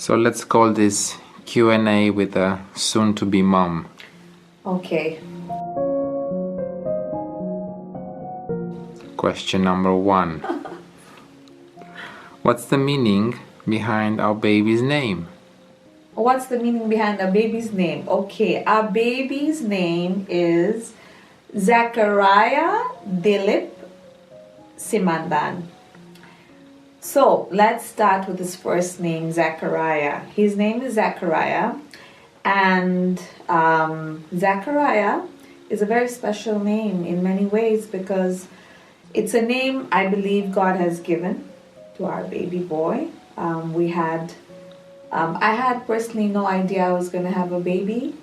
So let's call this Q&A with a soon-to-be mom. Okay. Question number 1. What's the meaning behind our baby's name? What's the meaning behind a baby's name? Okay, our baby's name is Zachariah Dilip Simandan. So let's start with his first name, Zachariah. His name is Zachariah, and Zachariah is a very special name in many ways because it's a name I believe God has given to our baby boy. I had personally no idea I was going to have a baby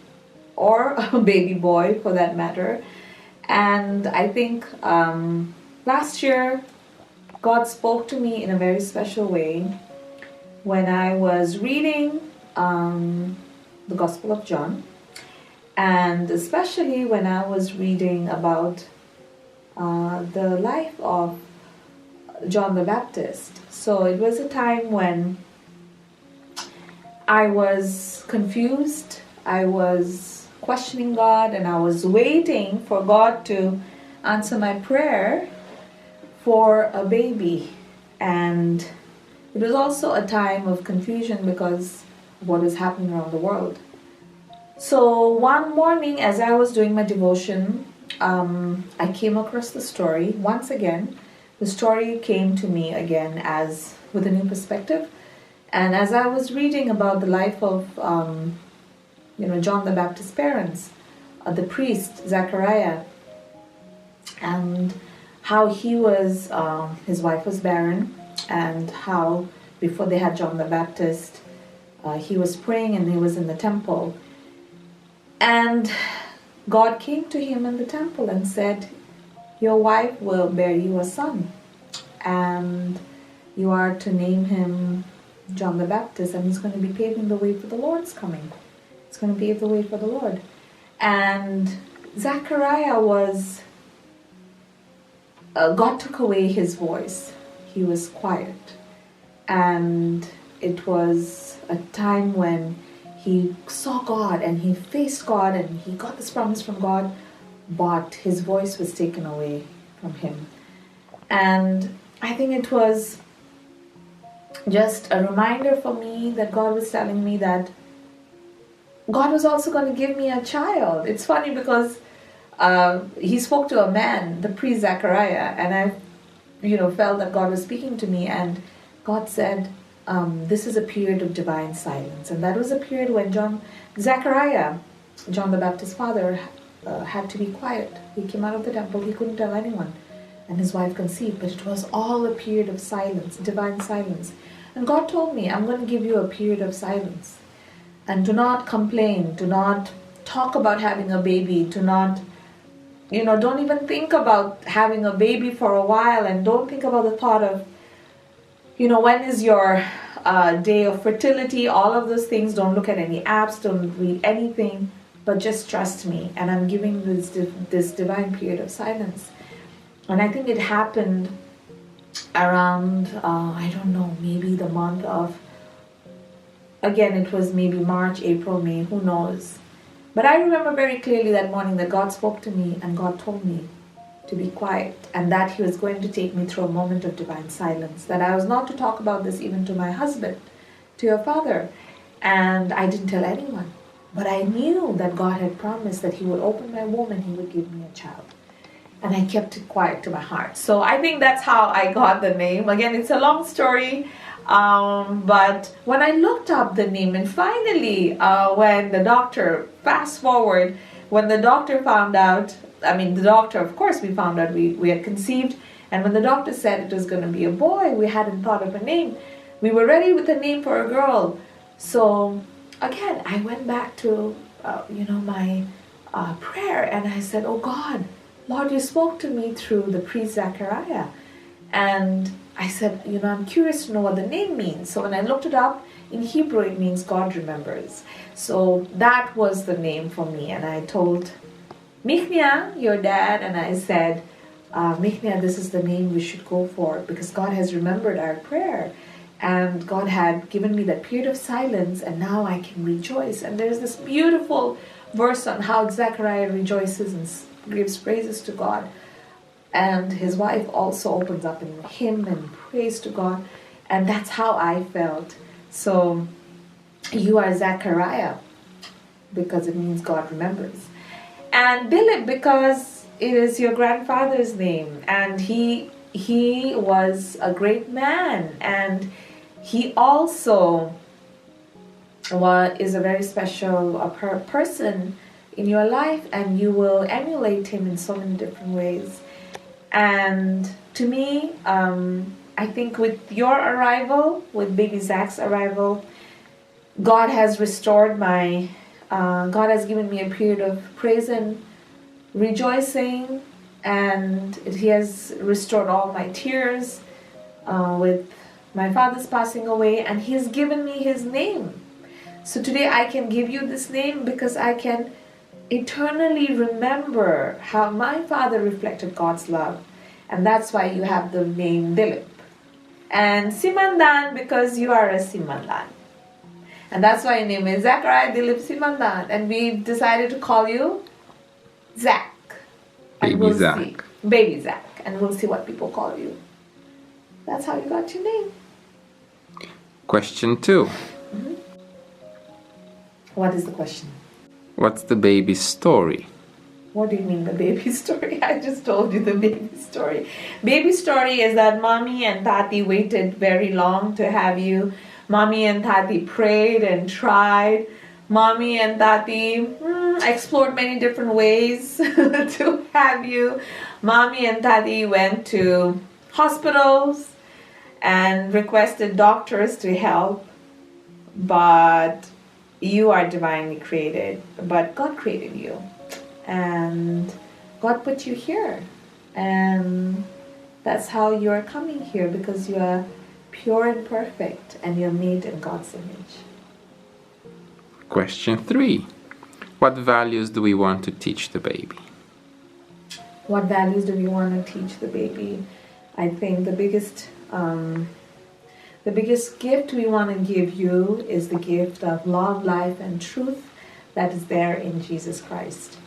or a baby boy for that matter. And I think last year God spoke to me in a very special way when I was reading the Gospel of John, and especially when I was reading about the life of John the Baptist. So it was a time when I was confused, I was questioning God, and I was waiting for God to answer my prayer for a baby. And it was also a time of confusion because of what was happening around the world. So one morning as I was doing my devotion, I came across the story. Once again, the story came to me again as with a new perspective. And as I was reading about the life of John the Baptist's parents, the priest Zachariah, and how he was, his wife was barren, and how before they had John the Baptist, he was praying and he was in the temple. And God came to him in the temple and said, "Your wife will bear you a son, and you are to name him John the Baptist, and he's going to be paving the way for the Lord's coming. It's going to pave the way for the Lord." And Zachariah was, God took away his voice. He was quiet. And it was a time when he saw God and he faced God and he got this promise from God, but his voice was taken away from him. And I think it was just a reminder for me that God was telling me that God was also going to give me a child. It's funny because he spoke to a man, the priest Zachariah, and I felt that God was speaking to me, and God said, this is a period of divine silence. And that was a period when Zachariah, John the Baptist's father, had to be quiet. He came out of the temple, he couldn't tell anyone, and his wife conceived, but it was all a period of silence, divine silence. And God told me, I'm going to give you a period of silence. And do not complain, do not talk about having a baby, do not, don't even think about having a baby for a while, and don't think about the thought of, when is your day of fertility, all of those things. Don't look at any apps, don't read anything, but just trust me. And I'm giving this divine period of silence. And I think it happened around, maybe the month of, again, it was maybe March, April, May, who knows. But I remember very clearly that morning that God spoke to me and God told me to be quiet and that he was going to take me through a moment of divine silence, that I was not to talk about this even to my husband, to your father. And I didn't tell anyone. But I knew that God had promised that he would open my womb and he would give me a child. And I kept it quiet to my heart. So I think that's how I got the name. Again, it's a long story. But when I looked up the name, and finally, when the doctor, fast forward, when the doctor found out, of course, we found out we had conceived. And when the doctor said it was going to be a boy, we hadn't thought of a name. We were ready with a name for a girl. So again, I went back to, my prayer, and I said, "Oh God, Lord, you spoke to me through the priest Zachariah." And I said, I'm curious to know what the name means. So when I looked it up, in Hebrew it means God remembers. So that was the name for me. And I told Mihnea, your dad, and I said, Mihnea, this is the name we should go for because God has remembered our prayer. And God had given me that period of silence, and now I can rejoice. And there's this beautiful verse on how Zechariah rejoices and gives praises to God. And his wife also opens up in hymn and praise to God. And that's how I felt. So you are Zechariah because it means God remembers. And Bilib because it is your grandfather's name. And he was a great man. And he also is a very special person in your life, and you will emulate him in so many different ways. And to me, I think with your arrival, with baby Zach's arrival, God has restored God has given me a period of praise and rejoicing, and he has restored all my tears with my father's passing away, and he has given me his name. So today I can give you this name because I can eternally remember how my father reflected God's love. And that's why you have the name Dilip. And Simandan because you are a Simandan. And that's why your name is Zachariah Dilip Simandan. And we decided to call you Zach. Baby Zach. See. Baby Zach. And we'll see what people call you. That's how you got your name. Question 2. Mm-hmm. What is the question? What's the baby's story? What do you mean the baby story? I just told you the baby story. Baby story is that Mommy and Tati waited very long to have you. Mommy and Tati prayed and tried. Mommy and Tati explored many different ways to have you. Mommy and Tati went to hospitals and requested doctors to help. But you are divinely created. But God created you. And God put you here. And that's how you're coming here, because you are pure and perfect and you're made in God's image. Question 3. What values do we want to teach the baby? What values do we want to teach the baby? I think the biggest gift we want to give you is the gift of love, life, and truth that is there in Jesus Christ.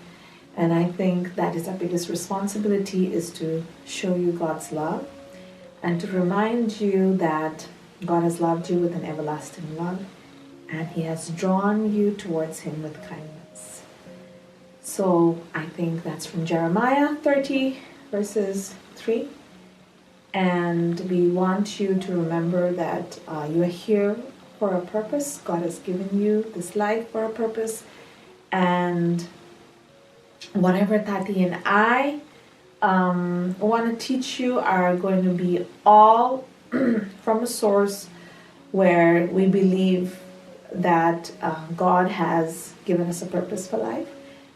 And I think that is our biggest responsibility, is to show you God's love and to remind you that God has loved you with an everlasting love, and He has drawn you towards Him with kindness. So I think that's from Jeremiah 30 verses 3. And we want you to remember that you are here for a purpose. God has given you this life for a purpose. And whatever Tati and I want to teach you are going to be all from a source where we believe that God has given us a purpose for life,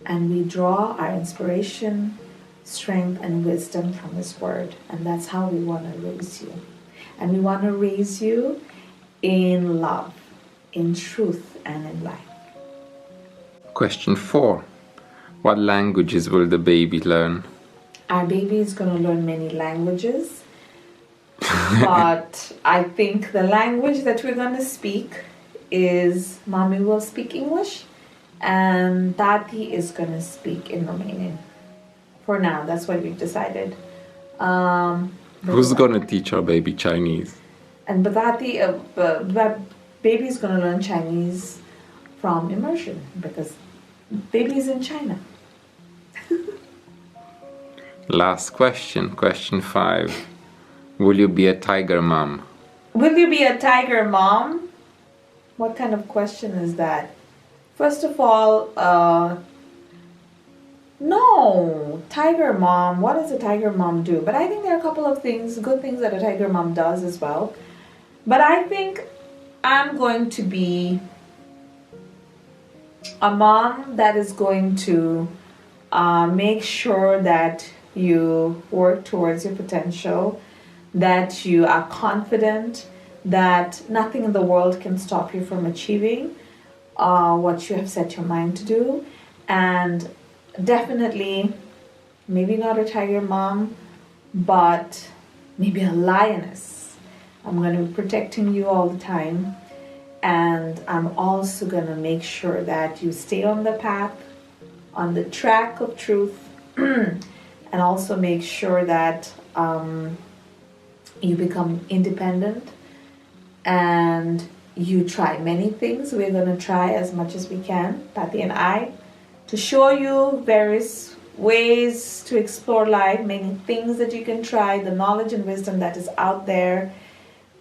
and we draw our inspiration, strength, and wisdom from His Word. And that's how we want to raise you. And we want to raise you in love, in truth, and in life. Question 4. What languages will the baby learn? Our baby is going to learn many languages. But I think the language that we're going to speak is, Mommy will speak English and Tati is going to speak in Romanian. For now, that's what we've decided. Who's going to teach our baby Chinese? And Tati, the baby is going to learn Chinese from immersion, because baby is in China. Last question, question 5. Will you be a tiger mom? Will you be a tiger mom? What kind of question is that? First of all, no. Tiger mom, what does a tiger mom do? But I think there are a couple of things, good things that a tiger mom does as well. But I think I'm going to be a mom that is going to make sure that you work towards your potential, that you are confident, that nothing in the world can stop you from achieving what you have set your mind to do. And definitely, maybe not a tiger mom, but maybe a lioness I'm going to be protecting you all the time. And I'm also going to make sure that you stay on the path, on the track of truth, and also make sure that you become independent and you try many things. We're going to try as much as we can, Papi and I, to show you various ways to explore life, many things that you can try, the knowledge and wisdom that is out there.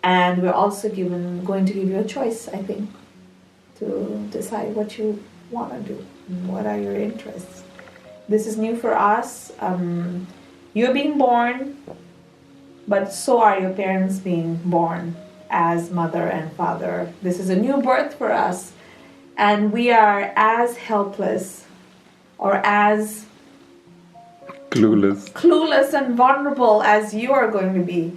And we're also going to give you a choice, I think, to decide what you want to do, what are your interests. This is new for us. You're being born, but so are your parents being born as mother and father. This is a new birth for us, and we are as helpless or as clueless and vulnerable as you are going to be.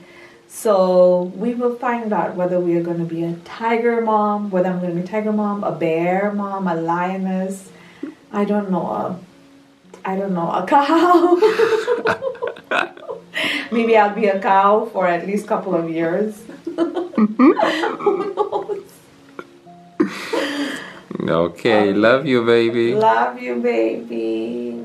So we will find out whether we are going to be a tiger mom, whether I'm going to be a tiger mom, a bear mom, a lioness, I don't know, a cow. Maybe I'll be a cow for at least a couple of years. Who knows? Okay, love you, baby. Love you, baby.